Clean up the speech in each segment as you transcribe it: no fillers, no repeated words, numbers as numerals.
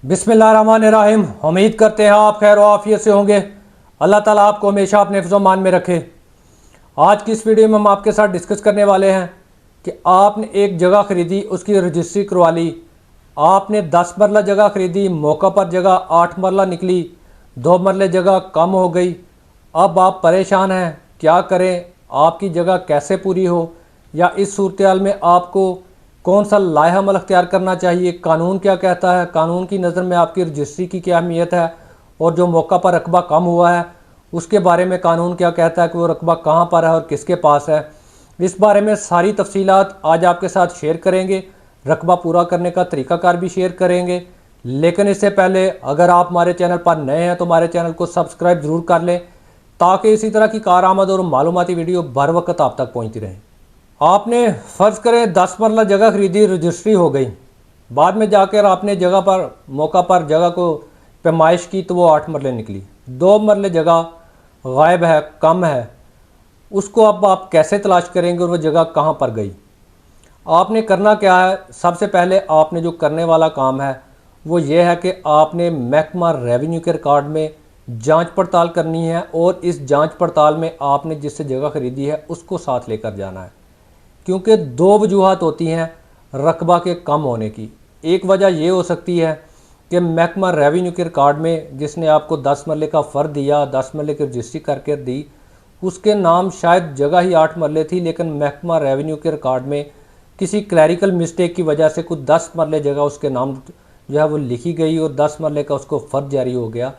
बिस्मिल्लाहिर्रहमानिर्रहीम। उम्मीद करते हैं आप खैर आफियत से होंगे। अल्लाह ताला आपको हमेशा अपने हिफ्ज़-ओ-मान में रखे। आज की इस वीडियो में हम आपके साथ डिस्कस करने वाले हैं कि आपने एक जगह ख़रीदी, उसकी रजिस्ट्री करवा ली। आपने 10 मरला जगह ख़रीदी, मौका पर जगह 8 मरला निकली, 2 मरले जगह कम हो गई। अब आप परेशान हैं, क्या करें, आपकी जगह कैसे पूरी हो, या इस सूरत में आपको कौन सा लाइहा अमल अख्तियार करना चाहिए, कानून क्या कहता है, कानून की नज़र में आपकी रजिस्ट्री की क्या अहमियत है, और जो मौका पर रकबा कम हुआ है उसके बारे में कानून क्या कहता है कि वो रकबा कहाँ पर है और किसके पास है। इस बारे में सारी तफसीलात आज आपके साथ शेयर करेंगे। रकबा पूरा करने का तरीक़ाकार भी शेयर करेंगे। लेकिन इससे पहले अगर आप हमारे चैनल पर नए हैं तो हमारे चैनल को सब्सक्राइब ज़रूर कर लें ताकि इसी तरह की कारआमद और मालूमाती वीडियो बर वक्त आप तक पहुँचती रहें। आपने फ़र्ज़ करें 10 मरला जगह ख़रीदी, रजिस्ट्री हो गई, बाद में जाकर आपने जगह पर मौका पर जगह को पैमाइश की तो वो 8 मरले निकली। 2 मरले जगह गायब है, कम है, उसको अब आप कैसे तलाश करेंगे और वो जगह कहाँ पर गई। आपने करना क्या है, सबसे पहले आपने जो करने वाला काम है वो ये है कि आपने महकमा रेवेन्यू के रिकॉर्ड में जांच पड़ताल करनी है, और इस जांच पड़ताल में आपने जिससे जगह ख़रीदी है उसको साथ लेकर जाना है। क्योंकि 2 वजूहात होती हैं रकबा के कम होने की। एक वजह ये हो सकती है कि महकमा रेवेन्यू के रिकॉर्ड में जिसने आपको 10 मरले का फ़र्द दिया, 10 मरले की रजिस्ट्री करके दी, उसके नाम शायद जगह ही 8 मरले थी, लेकिन महकमा रेवेन्यू के रिकॉर्ड में किसी क्लैरिकल मिस्टेक की वजह से कुछ 10 मरले जगह उसके नाम जो है वो लिखी गई और 10 मरले का उसको फ़र्द जारी हो गया।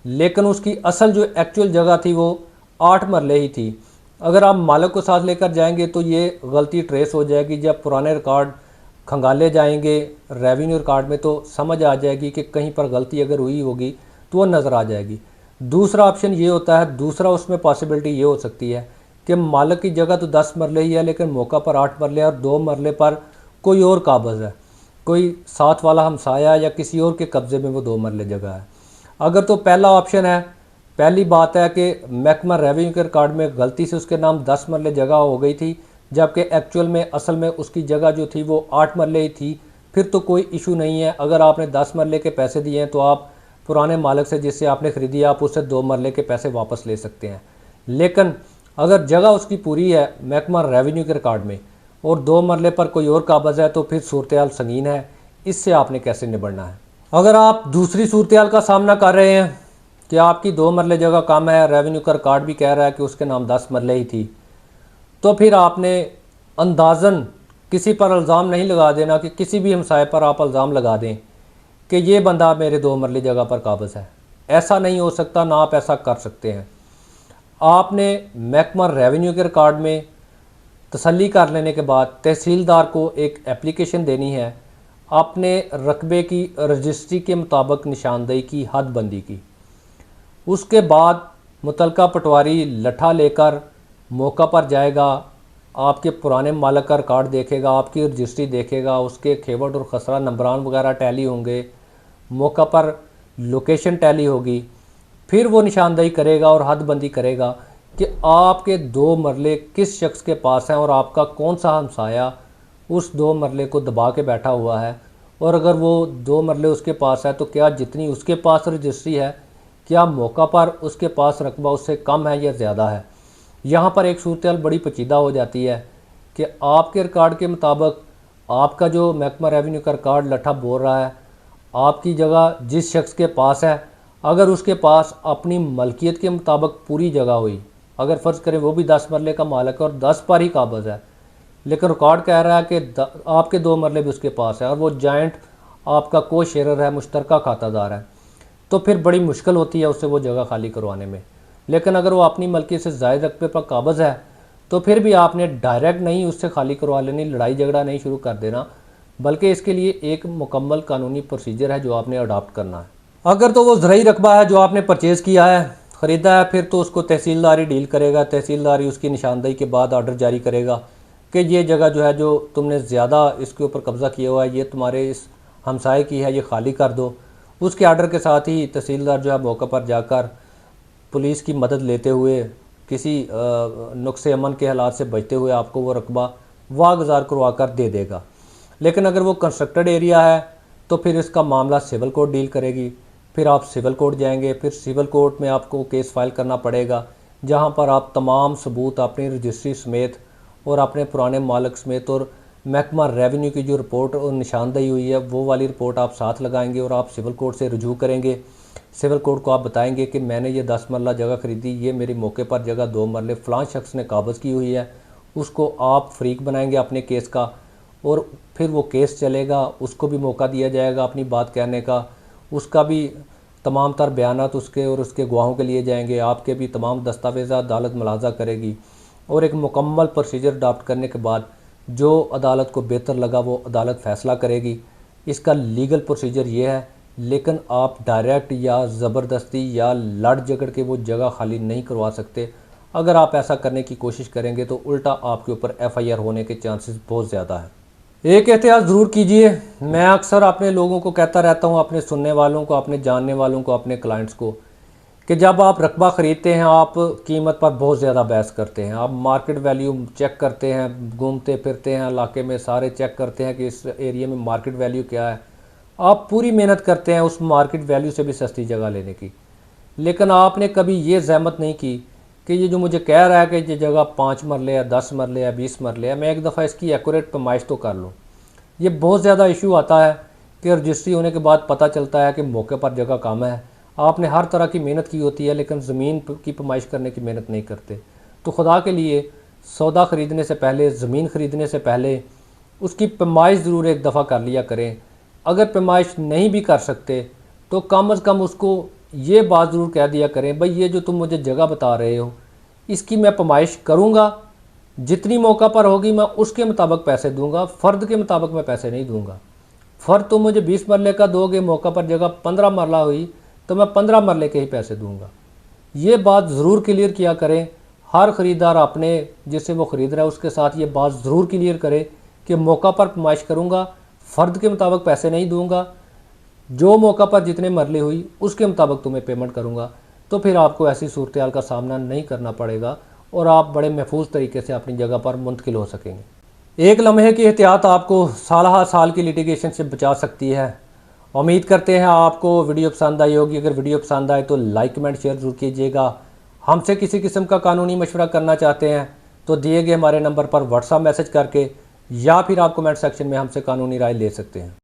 लेकिन उसकी असल जो एक्चुअल जगह थी वो 8 मरले ही थी। अगर आप मालिक को साथ लेकर जाएंगे तो ये गलती ट्रेस हो जाएगी। जब पुराने रिकॉर्ड खंगाले जाएंगे रेवेन्यू रिकॉर्ड में तो समझ आ जाएगी कि कहीं पर गलती अगर हुई होगी तो वो नज़र आ जाएगी। दूसरा ऑप्शन ये होता है, दूसरा उसमें पॉसिबिलिटी ये हो सकती है कि मालिक की जगह तो 10 मरले ही है, लेकिन मौका पर 8 मरले है और 2 मरले पर कोई और काबज़ है, कोई साथ वाला हमसाया या किसी और के कब्ज़े में वो 2 मरले जगह है। अगर तो पहला ऑप्शन है, पहली बात है कि महकमा रेवेन्यू के रिकॉर्ड में गलती से उसके नाम 10 मरले जगह हो गई थी, जबकि एक्चुअल में असल में उसकी जगह जो थी वो 8 मरले ही थी, फिर तो कोई इशू नहीं है। अगर आपने 10 मरले के पैसे दिए हैं तो आप पुराने मालिक से जिससे आपने ख़रीदी है आप उससे 2 मरले के पैसे वापस ले सकते हैं। लेकिन अगर जगह उसकी पूरी है महकमा रेवेन्यू के रिकॉर्ड में और 2 मरले पर कोई और काबज़ है तो फिर सूरत हाल संगीन है। इससे आपने कैसे निपटना है। अगर आप दूसरी सूरत हाल का सामना कर रहे हैं कि आपकी 2 मरले जगह कम है, रेवेन्यू का रिकॉर्ड भी कह रहा है कि उसके नाम 10 मरले ही थी, तो फिर आपने अंदाज़न किसी पर इल्ज़ाम नहीं लगा देना कि किसी भी हमसाए पर आप इल्ज़ाम लगा दें कि ये बंदा मेरे 2 मरले जगह पर काबज़ है। ऐसा नहीं हो सकता, ना आप ऐसा कर सकते हैं। आपने महकमा रेवेन्यू के रिकॉर्ड में तसल्ली कर लेने के बाद तहसीलदार को एक एप्लीकेशन देनी है, अपने रकबे की रजिस्ट्री के मुताबिक निशानदेही की, हदबंदी की। उसके बाद मुतलका पटवारी लठा लेकर मौका पर जाएगा, आपके पुराने मालिक का रिकॉर्ड देखेगा, आपकी रजिस्ट्री देखेगा, उसके खेवट और खसरा नंबरान वगैरह टैली होंगे, मौका पर लोकेशन टैली होगी। फिर वो निशानदेही करेगा और हदबंदी करेगा कि आपके 2 मरले किस शख्स के पास हैं और आपका कौन सा हमसाया उस 2 मरले को दबा के बैठा हुआ है। और अगर वो 2 मरले उसके पास है तो क्या जितनी उसके पास रजिस्ट्री है, क्या मौका पर उसके पास रकबा उससे कम है या ज़्यादा है। यहाँ पर एक सूरत हाल बड़ी पेचीदा हो जाती है कि आपके रिकॉर्ड के मुताबिक आपका जो महकमा रेवेन्यू का रिकॉर्ड लठा बोल रहा है, आपकी जगह जिस शख्स के पास है, अगर उसके पास अपनी मलकियत के मुताबिक पूरी जगह हुई, अगर फ़र्ज़ करें वो भी 10 मरले का मालिक है और 10 पर ही काबज़ है, लेकिन रिकॉर्ड कह रहा है कि आपके 2 मरले भी उसके पास है और वो जॉइंट आपका को शेयर है, मुश्तरका खातादार है, तो फिर बड़ी मुश्किल होती है उससे वो जगह खाली करवाने में। लेकिन अगर वो अपनी मलकियत से ज़ायद रकबे पर काबज़ है तो फिर भी आपने डायरेक्ट नहीं उससे खाली करवा लेनी, लड़ाई झगड़ा नहीं शुरू कर देना, बल्कि इसके लिए एक मुकम्मल कानूनी प्रोसीजर है जो आपने अडॉप्ट करना है। अगर तो वो ज़रई रकबा है जो आपने परचेज़ किया है, ख़रीदा है, फिर तो उसको तहसीलदारी डील करेगा। तहसीलदारी उसकी निशानदेही के बाद ऑर्डर जारी करेगा कि ये जगह जो है जो तुमने ज़्यादा इसके ऊपर कब्ज़ा किया हुआ है, ये तुम्हारे इस हमसाए की है, ये खाली कर दो। उसके ऑर्डर के साथ ही तहसीलदार जो है मौका पर जाकर पुलिस की मदद लेते हुए किसी नुक्स अमन के हालात से बचते हुए आपको वो रकबा वागुज़ार करवा कर दे देगा। लेकिन अगर वो कंस्ट्रक्टेड एरिया है तो फिर इसका मामला सिविल कोर्ट डील करेगी। फिर आप सिविल कोर्ट जाएंगे, फिर सिविल कोर्ट में आपको केस फाइल करना पड़ेगा, जहां पर आप तमाम सबूत अपनी रजिस्ट्री समेत और अपने पुराने मालिक समेत और महकमा रेवेन्यू की जो रिपोर्ट और निशानदेही हुई है वो वाली रिपोर्ट आप साथ लगाएंगे और आप सिविल कोर्ट से रुजू करेंगे। सिविल कोर्ट को आप बताएंगे कि मैंने ये 10 मरला जगह ख़रीदी, ये मेरी मौके पर जगह 2 मरले फ़लाँ शख्स ने काबज़ की हुई है। उसको आप फ्रीक बनाएंगे अपने केस का, और फिर वो केस चलेगा, उसको भी मौका दिया जाएगा अपनी बात कहने का, उसका भी तमाम तर बयानात उसके और उसके गवाहों के लिए जाएंगे, आपके भी तमाम दस्तावेज़ अदालत मुलाजा करेगी। और एक मुकम्मल प्रोसीजर अडॉप्ट करने के बाद जो अदालत को बेहतर लगा वो अदालत फ़ैसला करेगी। इसका लीगल प्रोसीजर ये है, लेकिन आप डायरेक्ट या ज़बरदस्ती या लड़ झगड़ के वो जगह खाली नहीं करवा सकते। अगर आप ऐसा करने की कोशिश करेंगे तो उल्टा आपके ऊपर FIR होने के चांसेस बहुत ज़्यादा है। एक एहतियात ज़रूर कीजिए। मैं अक्सर अपने लोगों को कहता रहता हूँ, अपने सुनने वालों को, अपने जानने वालों को, अपने क्लाइंट्स को, कि जब आप रकबा ख़रीदते हैं आप कीमत पर बहुत ज़्यादा बहस करते हैं। आप मार्केट वैल्यू चेक करते हैं, घूमते फिरते हैं इलाके में, सारे चेक करते हैं कि इस एरिया में मार्केट वैल्यू क्या है। आप पूरी मेहनत करते हैं उस मार्केट वैल्यू से भी सस्ती जगह लेने की, लेकिन आपने कभी ये ज़हमत नहीं की कि ये जो मुझे कह रहा है कि ये जगह 5 मरले है, 10 मरले है, 20 मरले है, मैं एक दफ़ा इसकी एक्यूरेट पैमाइश तो कर लूँ। ये बहुत ज़्यादा इशू आता है कि रजिस्ट्री होने के बाद पता चलता है कि मौके पर जगह कम है। आपने हर तरह की मेहनत की होती है लेकिन ज़मीन की पैमाइश करने की मेहनत नहीं करते। तो खुदा के लिए सौदा ख़रीदने से पहले, ज़मीन ख़रीदने से पहले उसकी पैमाइश ज़रूर एक दफ़ा कर लिया करें। अगर पैमाइश नहीं भी कर सकते तो कम अज़ कम उसको ये बात ज़रूर कह दिया करें, भाई ये जो तुम मुझे जगह बता रहे हो इसकी मैं पैमाइश करूँगा, जितनी मौका पर होगी मैं उसके मुताबिक पैसे दूंगा, फ़र्द के मुताबिक मैं पैसे नहीं दूंगा। फ़र्द तो मुझे 20 मरले का दोगे, मौका पर जगह 15 मरला हुई तो मैं 15 मरले के ही पैसे दूंगा। ये बात ज़रूर क्लियर किया करें। हर ख़रीदार अपने जिससे वो ख़रीद रहा है उसके साथ ये बात ज़रूर क्लियर करे कि मौका पर पैमाइश करूँगा, फ़र्द के मुताबिक पैसे नहीं दूंगा, जो मौका पर जितने मरले हुई उसके मुताबिक तुम्हें पेमेंट करूँगा। तो फिर आपको ऐसी सूरत हाल का सामना नहीं करना पड़ेगा और आप बड़े महफूज तरीके से अपनी जगह पर मुंतकिल हो सकेंगे। एक लम्हे की एहतियात आपको साल साल की लिटिगेशन से बचा सकती है। उम्मीद करते हैं आपको वीडियो पसंद आई होगी। अगर वीडियो पसंद आए तो लाइक, कमेंट, शेयर ज़रूर कीजिएगा। हमसे किसी किस्म का कानूनी मशवरा करना चाहते हैं तो दिए गए हमारे नंबर पर व्हाट्सएप मैसेज करके या फिर आप कमेंट सेक्शन में हमसे कानूनी राय ले सकते हैं।